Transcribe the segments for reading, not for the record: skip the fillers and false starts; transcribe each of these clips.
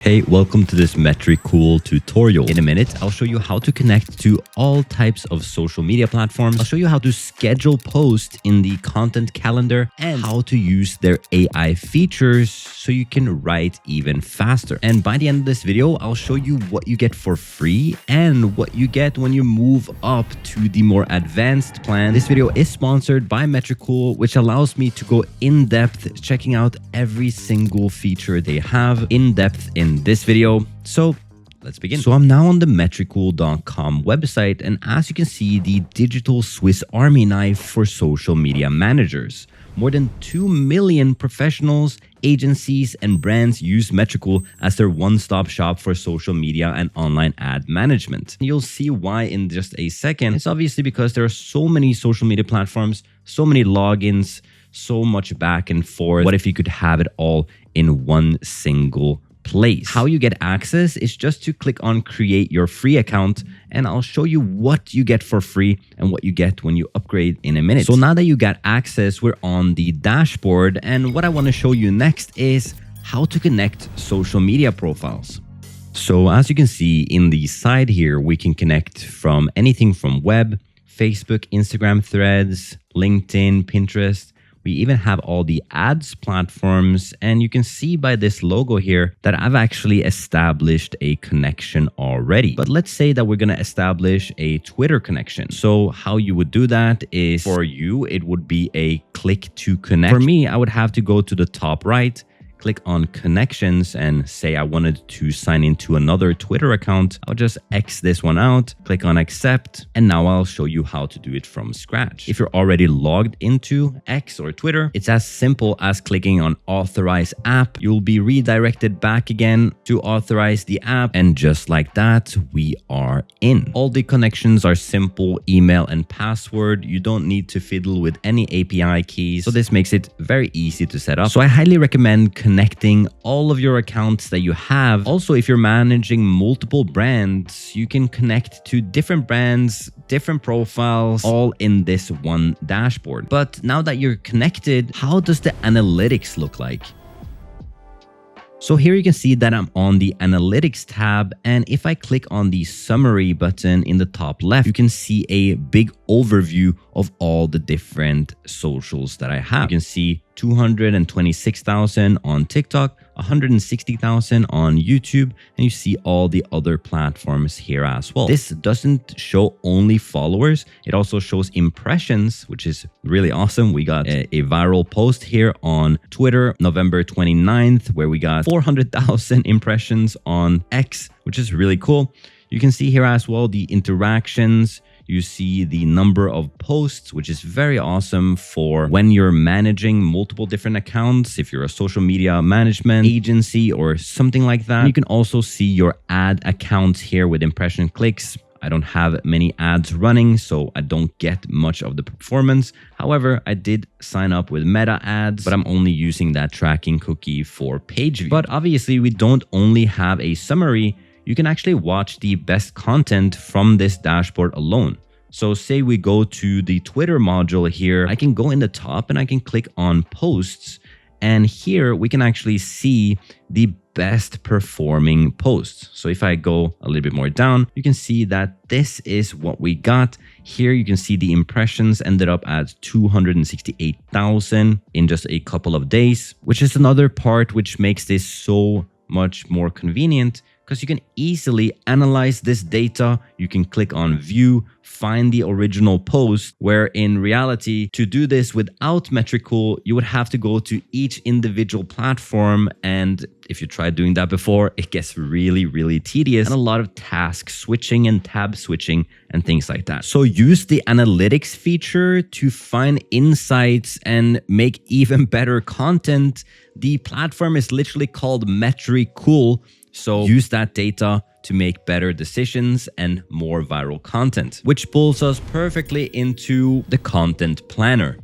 Hey, welcome to this Metricool tutorial. In a minute, I'll show you how to connect to all types of social media platforms. I'll show you how to schedule posts in the content calendar and how to use their AI features so you can write even faster. And by the end of this video, I'll show you what you get for free and what you get when you move up to the more advanced plan. This video is sponsored by Metricool, which allows me to go in depth, checking out every single feature they have in depth in this video. So let's begin. So I'm now on the metricool.com website, and as you can see, the digital Swiss Army knife for social media managers. More than 2 million professionals, agencies, and brands use Metricool as their one-stop shop for social media and online ad management. You'll see why in just a second. It's obviously because there are so many social media platforms, so many logins, so much back and forth. What if you could have it all in one single place? How you get access is just to click on create your free account, and I'll show you what you get for free and what you get when you upgrade in a minute. So now that you got access, we're on the dashboard, and what I want to show you next is how to connect social media profiles. So as you can see in the side here, we can connect from anything from web, Facebook, Instagram, Threads, LinkedIn, Pinterest. We even have all the ads platforms, and you can see by this logo here that I've actually established a connection already. But let's say that we're going to establish a Twitter connection. So how you would do that is, for you, it would be a click to connect. For me, I would have to go to the top right, click on connections, and say I wanted to sign into another Twitter account. I'll just X this one out, click on accept, and now I'll show you how to do it from scratch. If you're already logged into X or Twitter, it's as simple as clicking on authorize app. You'll be redirected back again to authorize the app, and just like that, we are in. All the connections are simple, email and password. You don't need to fiddle with any API keys, so this makes it very easy to set up. So I highly recommend connecting all of your accounts that you have. Also, if you're managing multiple brands, you can connect to different brands, different profiles, all in this one dashboard. But now that you're connected, how does the analytics look like? So here you can see that I'm on the analytics tab, and if I click on the summary button in the top left, you can see a big overview of all the different socials that I have. You can see 226,000 on TikTok, 160,000 on YouTube, and you see all the other platforms here as well. This doesn't show only followers, it also shows impressions, which is really awesome. We got a viral post here on Twitter, November 29th, where we got 400,000 impressions on X, which is really cool. You can see here as well the interactions. You see the number of posts, which is very awesome for when you're managing multiple different accounts, if you're a social media management agency or something like that. You can also see your ad accounts here with impression clicks. I don't have many ads running, so I don't get much of the performance. However, I did sign up with Meta ads, but I'm only using that tracking cookie for page view. But obviously, we don't only have a summary. You can actually watch the best content from this dashboard alone. So say we go to the Twitter module here, I can go in the top and I can click on posts. And here we can actually see the best performing posts. So if I go a little bit more down, you can see that this is what we got. Here you can see the impressions ended up at 268,000 in just a couple of days, which is another part which makes this so much more convenient, because you can easily analyze this data. You can click on view, find the original post, where in reality, to do this without Metricool, you would have to go to each individual platform. And if you tried doing that before, it gets really, really tedious and a lot of task switching and tab switching and things like that. So use the analytics feature to find insights and make even better content. The platform is literally called Metricool. So use that data to make better decisions and more viral content, which pulls us perfectly into the content planner.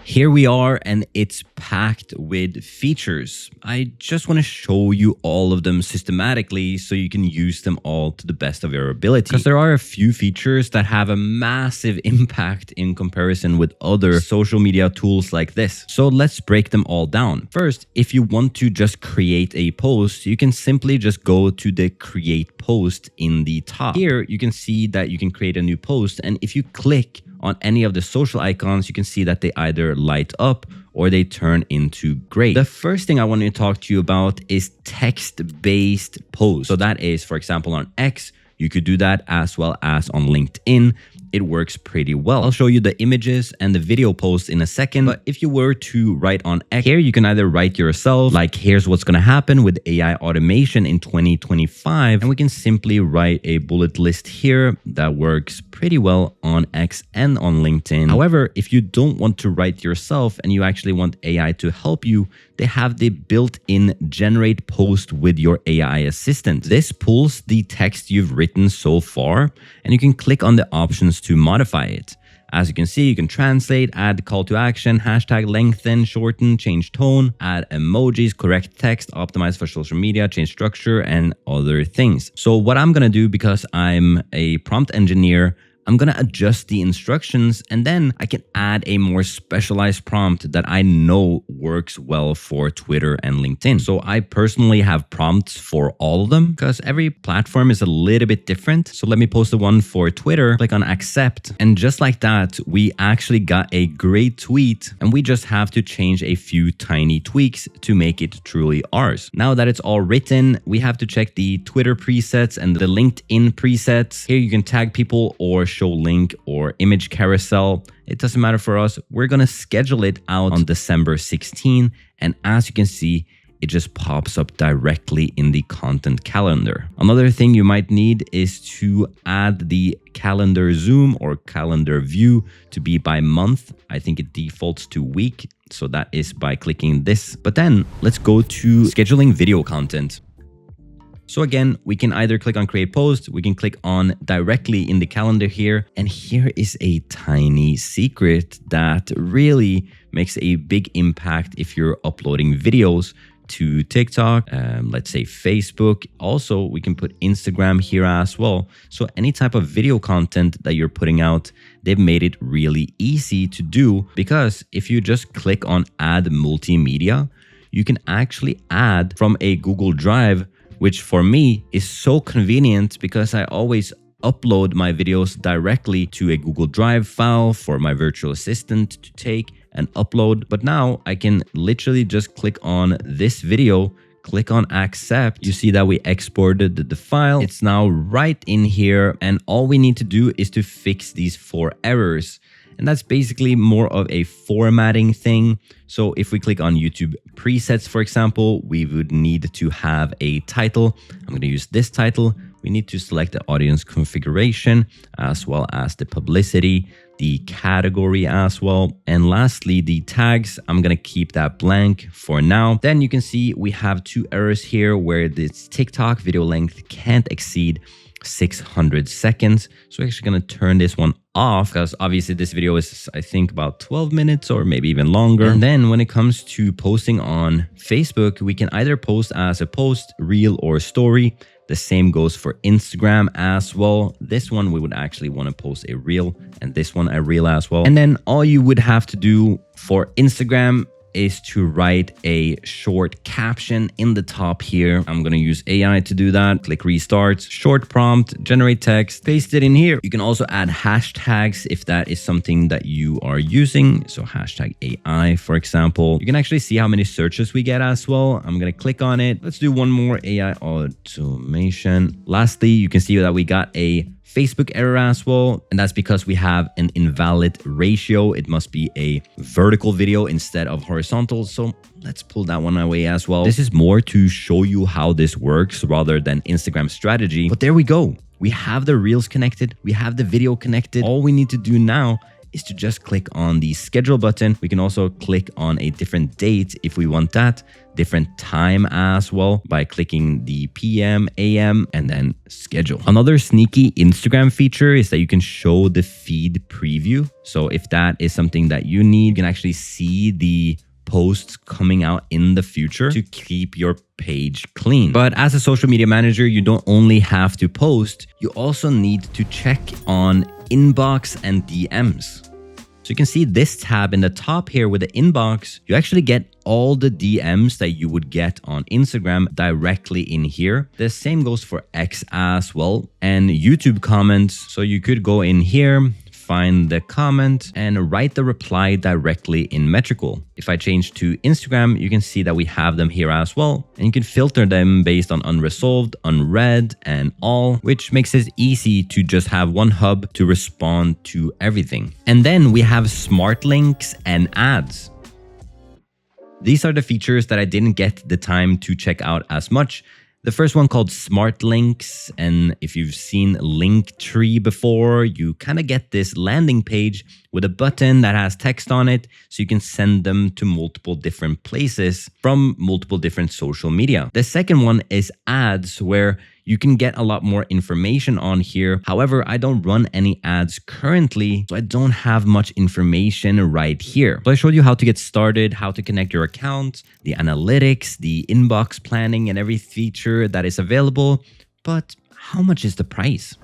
Here we are, and it's packed with features. I just want to show you all of them systematically so you can use them all to the best of your ability. Because there are a few features that have a massive impact in comparison with other social media tools like this. So let's break them all down. First, if you want to just create a post, you can simply just go to the create post in the top. Here, you can see that you can create a new post, and if you click on any of the social icons, you can see that they either light up or they turn into gray. The first thing I want to talk to you about is text-based posts. So that is, for example, on X, you could do that as well as on LinkedIn. It works pretty well. I'll show you the images and the video posts in a second. But if you were to write on X, here you can either write yourself, like here's what's going to happen with AI automation in 2025. And we can simply write a bullet list here that works pretty well on X and on LinkedIn. However, if you don't want to write yourself and you actually want AI to help you, they have the built-in generate post with your AI assistant. This pulls the text you've written so far, and you can click on the options to modify it. As you can see, you can translate, add call to action, hashtag lengthen, shorten, change tone, add emojis, correct text, optimize for social media, change structure, and other things. So what I'm gonna do, because I'm a prompt engineer, I'm going to adjust the instructions, and then I can add a more specialized prompt that I know works well for Twitter and LinkedIn. So I personally have prompts for all of them because every platform is a little bit different. So let me post the one for Twitter, click on accept. And just like that, we actually got a great tweet, and we just have to change a few tiny tweaks to make it truly ours. Now that it's all written, we have to check the Twitter presets and the LinkedIn presets. Here you can tag people or show link or image carousel. It doesn't matter for us. We're going to schedule it out on December 16. And as you can see, it just pops up directly in the content calendar. Another thing you might need is to add the calendar zoom or calendar view to be by month. I think it defaults to week. So that is by clicking this. But then let's go to scheduling video content. So again, we can either click on create post, we can click on directly in the calendar here. And here is a tiny secret that really makes a big impact if you're uploading videos to TikTok, let's say Facebook. Also, we can put Instagram here as well. So any type of video content that you're putting out, they've made it really easy to do, because if you just click on add multimedia, you can actually add from a Google Drive, which for me is so convenient because I always upload my videos directly to a Google Drive file for my virtual assistant to take and upload. But now I can literally just click on this video, click on accept. You see that we exported the file. It's now right in here. And all we need to do is to fix these 4 errors. And that's basically more of a formatting thing. So if we click on YouTube presets, for example, we would need to have a title. I'm going to use this title. We need to select the audience configuration as well as the publicity, the category as well. And lastly, the tags, I'm going to keep that blank for now. Then you can see we have 2 errors here where this TikTok video length can't exceed 600 seconds. So we're actually going to turn this one off because obviously this video is, I think, about 12 minutes or maybe even longer. And then when it comes to posting on Facebook, we can either post as a post, reel, or story. The same goes for Instagram as well. This one we would actually want to post a reel, and this one a reel as well. And then all you would have to do for Instagram is to write a short caption in the top here. I'm going to use AI to do that. Click restart, short prompt, generate text, paste it in here. You can also add hashtags if that is something that you are using. So hashtag AI, for example. You can actually see how many searches we get as well. I'm going to click on it. Let's do one more AI automation. Lastly, you can see that we got a Facebook error as well, and that's because we have an invalid ratio. It must be a vertical video instead of horizontal. So let's pull that one away as well. This is more to show you how this works rather than Instagram strategy. But there we go. We have the reels connected. We have the video connected. All we need to do now is to just click on the schedule button. We can also click on a different date if we want that, different time as well by clicking the PM, AM, and then schedule. Another sneaky Instagram feature is that you can show the feed preview. So if that is something that you need, you can actually see the posts coming out in the future to keep your page clean. But as a social media manager, you don't only have to post, you also need to check on inbox and DMs. So you can see this tab in the top here with the inbox, you actually get all the DMs that you would get on Instagram directly in here. The same goes for X as well, and YouTube comments. So you could go in here, find the comment and write the reply directly in Metricool. If I change to Instagram, you can see that we have them here as well. And you can filter them based on unresolved, unread, and all, which makes it easy to just have one hub to respond to everything. And then we have Smartlinks and Ads. These are the features that I didn't get the time to check out as much. The first one called Smartlinks, and if you've seen Linktree before, you kind of get this landing page with a button that has text on it, so you can send them to multiple different places from multiple different social media. The second one is Ads, where you can get a lot more information on here. However, I don't run any ads currently, so I don't have much information right here. So I showed you how to get started, how to connect your account, the analytics, the inbox planning, and every feature that is available. But how much is the price?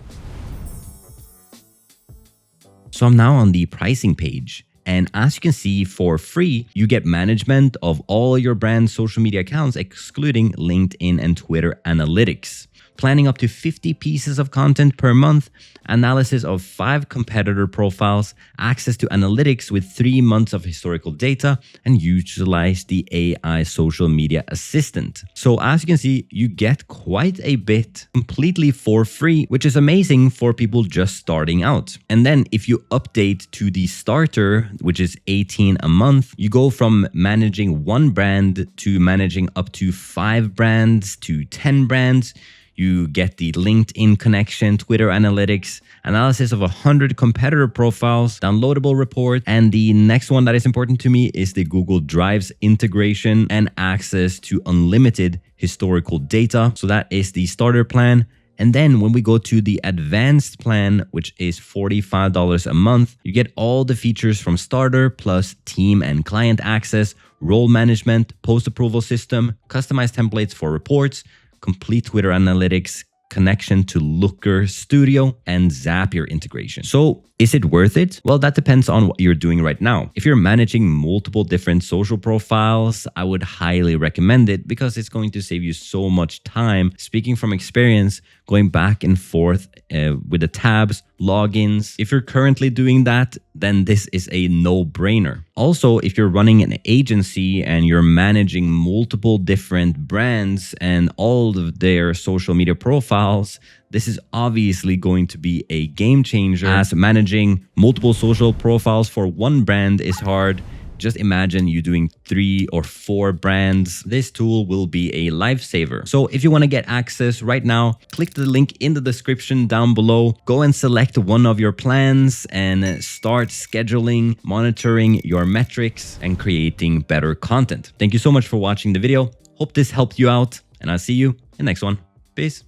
So I'm now on the pricing page. And as you can see, for free, you get management of all your brand's social media accounts, excluding LinkedIn and Twitter analytics. Planning up to 50 pieces of content per month, analysis of 5 competitor profiles, access to analytics with 3 months of historical data, and utilize the AI social media assistant. So as you can see, you get quite a bit completely for free, which is amazing for people just starting out. And then if you update to the starter, which is 18 a month, you go from managing 1 brand to managing up to 5 brands to 10 brands. You get the LinkedIn connection, Twitter analytics, analysis of 100 competitor profiles, downloadable report, and the next one that is important to me is the Google Drives integration and access to unlimited historical data. So that is the starter plan. And then when we go to the advanced plan, which is $45 a month, you get all the features from starter plus team and client access, role management, post-approval system, customized templates for reports, complete Twitter analytics, connection to Looker Studio, and Zapier integration. So is it worth it? Well, that depends on what you're doing right now. If you're managing multiple different social profiles, I would highly recommend it because it's going to save you so much time. Speaking from experience, going back and forth with the tabs, logins. If you're currently doing that, then this is a no-brainer. Also, if you're running an agency and you're managing multiple different brands and all of their social media profiles, this is obviously going to be a game changer, as managing multiple social profiles for one brand is hard. Just imagine you doing 3 or 4 brands. This tool will be a lifesaver. So if you want to get access right now, click the link in the description down below. Go and select one of your plans and start scheduling, monitoring your metrics, and creating better content. Thank you so much for watching the video. Hope this helped you out, and I'll see you in the next one. Peace.